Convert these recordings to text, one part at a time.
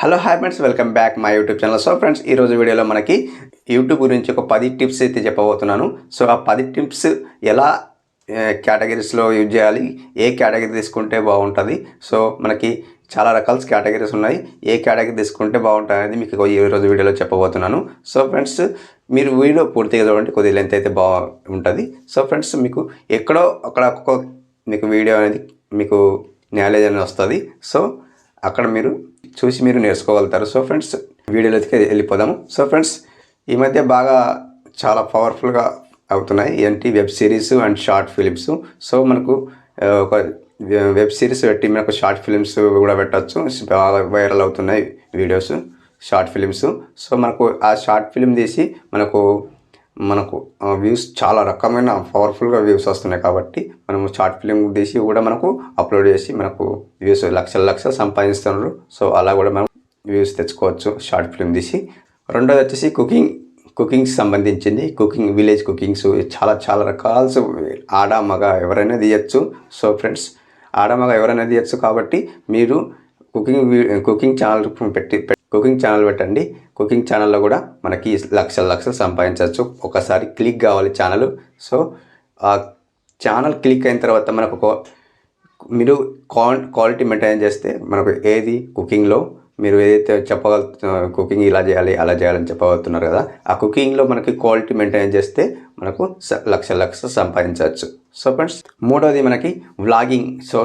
Hello hi friends, welcome back my YouTube channel. So friends, ఈరోజు వీడియోలో మనకి YouTube గురించి ఒక 10 టిప్స్ అయితే చెప్పబోతున్నాను. సో ఆ 10 టిప్స్ ఎలా కేటగిరీస్లో యూజ్ చేయాలి, ఏ కేటగిరీ తీసుకుంటే బాగుంటుంది, సో మనకి చాలా రకాల కేటగిరీస్ ఉన్నాయి, ఏ కేటగిరీ తీసుకుంటే బాగుంటుంది అనేది మీకు ఈరోజు వీడియోలో చెప్పబోతున్నాను. సో ఫ్రెండ్స్, మీరు వీడియో పూర్తిగా చూడండి, కొద్దిగా లెంత్ అయితే బాగుంటుంది. సో ఫ్రెండ్స్, మీకు ఎక్కడో అక్కడ మీకు వీడియో అనేది మీకు నాలెడ్జ్ అనేది వస్తుంది. సో అక్కడ మీరు చూసి మీరు నేర్చుకోగలుగుతారు. సో ఫ్రెండ్స్, వీడియోలోకి వెళ్ళిపోదాము. సో ఫ్రెండ్స్, ఈ మధ్య బాగా చాలా పవర్ఫుల్గా అవుతున్నాయి ఏంటి web series and short films. So మనకు ఒక వెబ్ సిరీస్ పెట్టి మనకు షార్ట్ ఫిలిమ్స్ కూడా పెట్టచ్చు. బాగా వైరల్ అవుతున్నాయి వీడియోస్, షార్ట్ ఫిలిమ్స్. సో మనకు ఆ షార్ట్ ఫిలిం తీసి మనకు వ్యూస్ చాలా రకమైన పవర్ఫుల్గా వ్యూస్ వస్తున్నాయి. కాబట్టి మనము షార్ట్ ఫిలిం తీసి కూడా మనకు అప్లోడ్ చేసి మనకు వ్యూస్ లక్షలు సంపాదిస్తున్నారు. సో అలా కూడా మనం వ్యూస్ తెచ్చుకోవచ్చు షార్ట్ ఫిలిం తీసి. రెండోది వచ్చేసి కుకింగ్ సంబంధించింది. విలేజ్ కుకింగ్స్ చాలా రకాల ఆడ మగ ఎవరైనా తీయచ్చు. సో ఫ్రెండ్స్, ఆడ మగ ఎవరైనా తీయచ్చు. కాబట్టి మీరు కుకింగ్ ఛానల్ పెట్టండి. కుకింగ్ ఛానల్లో కూడా మనకి లక్షలు సంపాదించవచ్చు. ఒకసారి క్లిక్ కావాలి ఛానల్. సో ఆ ఛానల్ క్లిక్ అయిన తర్వాత మనకు మీరు క్వాలిటీ మెయింటైన్ చేస్తే మనకు ఏది కుకింగ్లో మీరు ఏదైతే కుకింగ్ ఇలా చేయాలి అలా చేయాలని చెప్పగలుగుతున్నారు కదా, ఆ కుకింగ్లో మనకి క్వాలిటీ మెయింటైన్ చేస్తే మనకు లక్షలు సంపాదించవచ్చు. సో ఫ్రెండ్స్, మూడవది మనకి వ్లాగింగ్. సో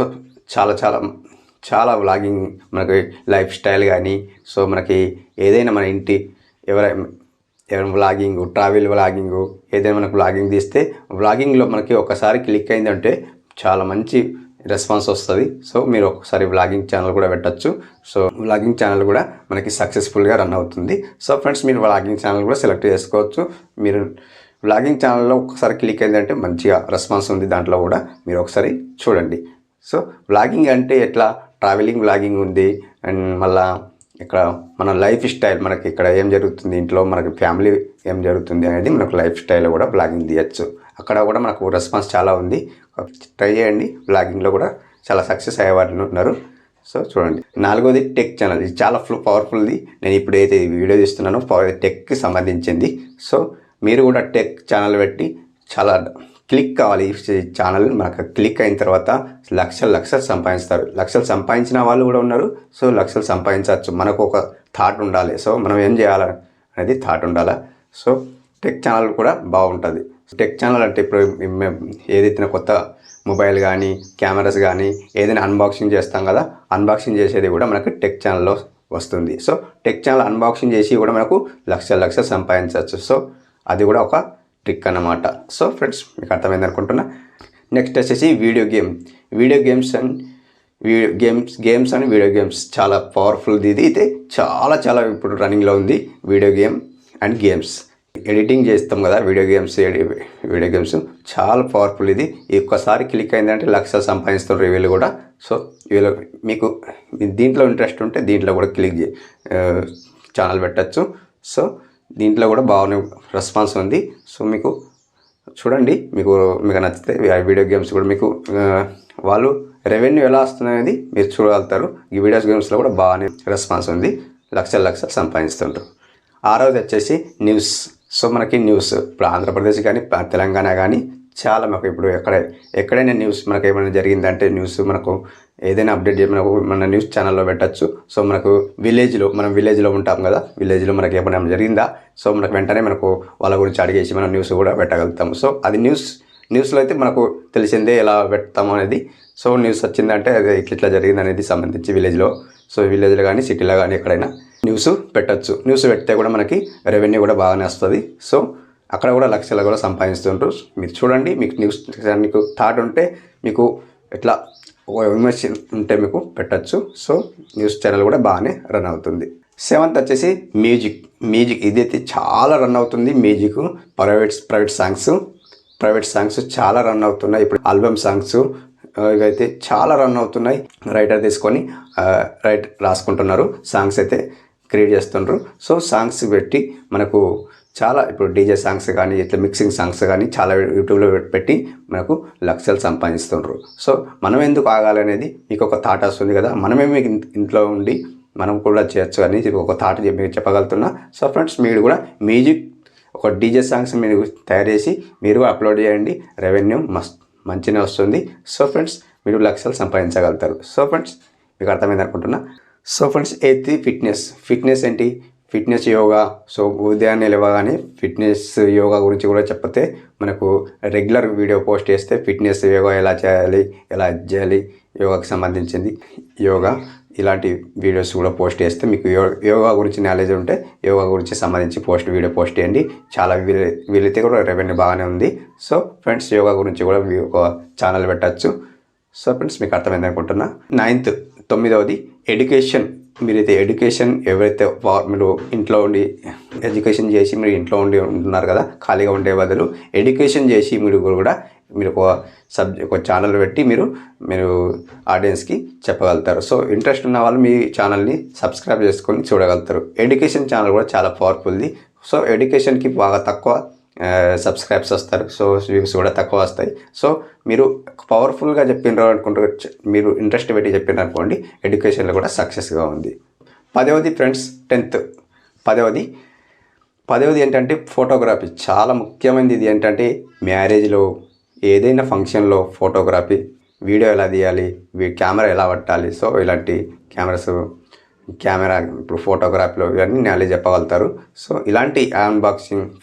చాలా వ్లాగింగ్, మనకి లైఫ్ స్టైల్ కానీ, సో మనకి ఏదైనా మన ఇంటి ఎవరైనా వ్లాగింగ్, ట్రావెల్ వ్లాగింగ్, ఏదైనా మనకు వ్లాగింగ్ తీస్తే వ్లాగింగ్లో మనకి ఒకసారి క్లిక్ అయిందంటే చాలా మంచి రెస్పాన్స్ వస్తుంది. సో మీరు ఒకసారి వ్లాగింగ్ ఛానల్ కూడా పెట్టచ్చు. సో వ్లాగింగ్ ఛానల్ కూడా మనకి సక్సెస్ఫుల్గా రన్ అవుతుంది. సో ఫ్రెండ్స్, మీరు వ్లాగింగ్ ఛానల్ కూడా సెలెక్ట్ చేసుకోవచ్చు. మీరు వ్లాగింగ్ ఛానల్లో ఒకసారి క్లిక్ అయిందంటే మంచిగా రెస్పాన్స్ ఉంది, దాంట్లో కూడా మీరు ఒకసారి చూడండి. సో వ్లాగింగ్ అంటే ఎట్లా, ట్రావెలింగ్ వ్లాగింగ్ ఉంది, అండ్ మళ్ళీ ఇక్కడ మన లైఫ్ స్టైల్, మనకి ఇక్కడ ఏం జరుగుతుంది, ఇంట్లో మనకి ఫ్యామిలీ ఏం జరుగుతుంది అనేది మనకు లైఫ్ స్టైల్ కూడా వ్లాగింగ్ తీయచ్చు. అక్కడ కూడా మనకు రెస్పాన్స్ చాలా ఉంది. ట్రై చేయండి. వ్లాగింగ్లో కూడా చాలా సక్సెస్ అయ్యేవాళ్ళు ఉన్నారు. సో చూడండి. నాలుగోది టెక్ ఛానల్. ఇది చాలా పవర్ఫుల్ది. నేను ఇప్పుడు ఏదైతే వీడియో తీస్తున్నానో టెక్కి సంబంధించింది. సో మీరు కూడా టెక్ ఛానల్ పెట్టి చాలా క్లిక్ కావాలి. ఈ ఛానల్ మనకు క్లిక్ అయిన తర్వాత లక్షలు సంపాదిస్తారు. లక్షలు సంపాదించిన వాళ్ళు కూడా ఉన్నారు. సో లక్షలు సంపాదించవచ్చు. మనకు ఒక థాట్ ఉండాలి. సో మనం ఏం చేయాలి అనేది థాట్ ఉండాలి. సో టెక్ ఛానల్ కూడా బాగుంటుంది. టెక్ ఛానల్ అంటే ఇప్పుడు ఏదైతే కొత్త మొబైల్ కానీ, కెమెరాస్ కానీ ఏదైనా అన్బాక్సింగ్ చేస్తాం కదా, అన్బాక్సింగ్ చేసేది కూడా మనకు టెక్ ఛానల్లో వస్తుంది. సో టెక్ ఛానల్ అన్బాక్సింగ్ చేసి కూడా మనకు లక్షలు సంపాదించవచ్చు. సో అది కూడా ఒక ట్రిక్ అన్నమాట. సో ఫ్రెండ్స్, మీకు అర్థమైంది అనుకుంటున్నా. నెక్స్ట్ వచ్చేసి video games and video games చాలా పవర్ఫుల్. ఇది అయితే చాలా ఇప్పుడు రన్నింగ్లో ఉంది. వీడియో గేమ్స్ ఎడిటింగ్ చేస్తాం కదా, వీడియో గేమ్స్ చాలా పవర్ఫుల్. ఇది ఒక్కసారి క్లిక్ అయిందంటే లక్షలు సంపాదిస్తున్నారు వీళ్ళు కూడా. సో వీళ్ళు మీకు దీంట్లో ఇంట్రెస్ట్ ఉంటే దీంట్లో కూడా ఛానల్ పెట్టచ్చు. సో దీంట్లో కూడా బాగానే రెస్పాన్స్ ఉంది. సో మీకు చూడండి, మీకు నచ్చితే వీడియో గేమ్స్ కూడా మీకు వాళ్ళు రెవెన్యూ ఎలా వస్తుందనేది మీరు చూడగలుగుతారు. ఈ వీడియో గేమ్స్లో కూడా బాగానే రెస్పాన్స్ ఉంది. లక్షలు సంపాదిస్తుంటారు. ఆరవది వచ్చేసి న్యూస్. సో మనకి న్యూస్ ఇప్పుడు ఆంధ్రప్రదేశ్ కానీ తెలంగాణ కానీ చాలా మాకు ఇప్పుడు ఎక్కడైనా న్యూస్ మనకు ఏమైనా జరిగిందంటే న్యూస్ మనకు ఏదైనా అప్డేట్ మనకు మన న్యూస్ ఛానల్లో పెట్టచ్చు. సో మనకు మనం విలేజ్లో ఉంటాం కదా, విలేజ్లో మనకి ఏమైనా జరిగిందా, సో మనకు వెంటనే మనకు వాళ్ళ గురించి అడిగేసి మనం న్యూస్ కూడా పెట్టగలుగుతాము. సో అది న్యూస్లో అయితే మనకు తెలిసిందే ఎలా పెడతాము అనేది. సో న్యూస్ వచ్చిందంటే అది ఇట్లా జరిగింది అనేది సంబంధించి విలేజ్లో కానీ సిటీలో కానీ ఎక్కడైనా న్యూస్ పెట్టచ్చు. న్యూస్ పెడితే కూడా మనకి రెవెన్యూ కూడా బాగానే వస్తుంది. సో అక్కడ కూడా లక్షలు కూడా సంపాదిస్తుంటారు. మీరు చూడండి, మీకు థాట్ ఉంటే, మీకు ఎట్లా విమర్శ ఉంటే మీకు పెట్టచ్చు. సో న్యూస్ ఛానల్ కూడా బాగానే రన్ అవుతుంది. 7th వచ్చేసి మ్యూజిక్. ఇదైతే చాలా రన్ అవుతుంది. మ్యూజిక్, ప్రైవేట్ సాంగ్స్ చాలా రన్ అవుతున్నాయి. ఇప్పుడు ఆల్బమ్ సాంగ్స్ ఇవైతే చాలా రన్ అవుతున్నాయి. రైటర్ తీసుకొని రాసుకుంటున్నారు, సాంగ్స్ అయితే క్రియేట్ చేస్తుండ్రు. సో సాంగ్స్ పెట్టి మనకు చాలా ఇప్పుడు డీజే సాంగ్స్ కానీ ఇట్లా మిక్సింగ్ సాంగ్స్ కానీ చాలా యూట్యూబ్లో పెట్టి మనకు లక్షలు సంపాదిస్తుండ్రు. సో మనం ఎందుకు ఆగాలనేది మీకు ఒక థాట్ వస్తుంది కదా. మనమే మీకు ఇంట్లో ఉండి మనం కూడా చేయొచ్చు అని ఒక థాట్ మీకు చెప్పగలుగుతున్నా. సో ఫ్రెండ్స్, మీరు కూడా మ్యూజిక్ ఒక డీజే సాంగ్స్ మీరు తయారు చేసి మీరు అప్లోడ్ చేయండి. రెవెన్యూ మంచిగా వస్తుంది. సో ఫ్రెండ్స్, మీరు లక్షలు సంపాదించగలుగుతారు. సో ఫ్రెండ్స్, మీకు అర్థమైంది అనుకుంటున్నా. సో ఫ్రెండ్స్, ఎయిత్ ఫిట్నెస్ ఏంటి? ఫిట్నెస్ యోగా. సో ఉదయాన్నే లేవగానే ఫిట్నెస్ యోగా గురించి కూడా చెప్పతే మనకు రెగ్యులర్ వీడియో పోస్ట్ చేస్తే ఫిట్నెస్ యోగా ఎలా చేయాలి యోగాకి సంబంధించింది యోగా ఇలాంటి వీడియోస్ కూడా పోస్ట్ చేస్తే మీకు యోగా గురించి నాలెడ్జ్ ఉంటే యోగా గురించి సంబంధించి వీడియో పోస్ట్ చేయండి. చాలా వీలైతే కూడా రెవెన్యూ బాగానే ఉంది. సో ఫ్రెండ్స్, యోగా గురించి కూడా ఒక ఛానల్ పెట్టచ్చు. సో ఫ్రెండ్స్, మీకు అర్థమైంది అనుకుంటున్నా. 9వ ఎడ్యుకేషన్. మీరైతే ఎడ్యుకేషన్ ఎవరైతే మీరు ఇంట్లో ఉండి ఎడ్యుకేషన్ చేసి మీరు ఇంట్లో ఉంటున్నారు కదా, ఖాళీగా ఉండే బదులు ఎడ్యుకేషన్ చేసి మీరు ఒక ఛానల్ పెట్టి మీరు ఆడియన్స్కి చెప్పగలుగుతారు. సో ఇంట్రెస్ట్ ఉన్న వాళ్ళు మీ ఛానల్ని సబ్స్క్రైబ్ చేసుకొని చూడగలుగుతారు. ఎడ్యుకేషన్ ఛానల్ కూడా చాలా పవర్ఫుల్ది. సో ఎడ్యుకేషన్కి బాగా తక్కువ సబ్స్క్రైబ్స్ వస్తారు. సో వ్యూస్ కూడా తక్కువ వస్తాయి. సో మీరు పవర్ఫుల్గా చెప్పినారు అనుకుంటారు, మీరు ఇంట్రెస్ట్ పెట్టి చెప్పినారు అనుకోండి, ఎడ్యుకేషన్లో కూడా సక్సెస్గా ఉంది. 10వది ఫ్రెండ్స్, 10th. 10వది ఏంటంటే ఫోటోగ్రఫీ. చాలా ముఖ్యమైనది. ఇది ఏంటంటే మ్యారేజ్లో ఏదైనా ఫంక్షన్లో ఫోటోగ్రఫీ, వీడియో ఎలా తీయాలి, కెమెరా ఎలా పట్టాలి. సో ఇలాంటి కెమెరా ఇప్పుడు ఫోటోగ్రఫీలో ఇవన్నీ నాలెడ్జ్ చెప్పగలుగుతారు. సో ఇలాంటి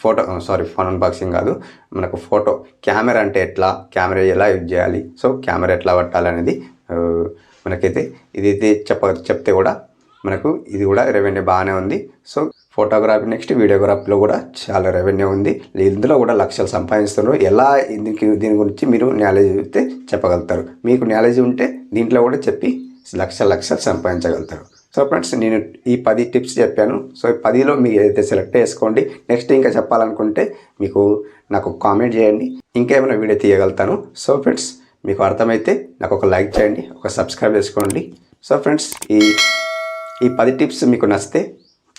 ఫోన్ అన్బాక్సింగ్ కాదు, మనకు కెమెరా అంటే ఎట్లా, కెమెరా ఎలా యూజ్ చేయాలి, సో కెమెరా ఎట్లా పట్టాలి అనేది మనకైతే ఇది చెప్తే కూడా మనకు ఇది కూడా రెవెన్యూ బాగానే ఉంది. సో ఫోటోగ్రఫీ నెక్స్ట్ వీడియోగ్రఫీలో కూడా చాలా రెవెన్యూ ఉంది. ఇందులో కూడా లక్షలు సంపాదిస్తున్నారు. ఎలా దీని గురించి మీరు నాలెడ్జ్ అయితే చెప్పగలుగుతారు. మీకు నాలెడ్జ్ ఉంటే దీంట్లో కూడా చెప్పి లక్షలు సంపాదించగలుగుతారు. సో ఫ్రెండ్స్, నేను ఈ 10 టిప్స్ చెప్పాను. సో 10లో మీరు ఏదైతే సెలెక్ట్ చేసుకోండి. నెక్స్ట్ ఇంకా చెప్పాలనుకుంటే నాకు కామెంట్ చేయండి, ఇంకేమైనా వీడియో తీయగలుగుతాను. సో ఫ్రెండ్స్, మీకు అర్థమైతే నాకు ఒక లైక్ చేయండి, ఒక సబ్స్క్రైబ్ చేసుకోండి. సో ఫ్రెండ్స్, ఈ 10 టిప్స్ మీకు నచ్చితే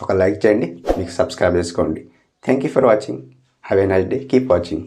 ఒక లైక్ చేయండి, మీకు సబ్స్క్రైబ్ చేసుకోండి. Thank you for watching. Have a nice day. Keep watching.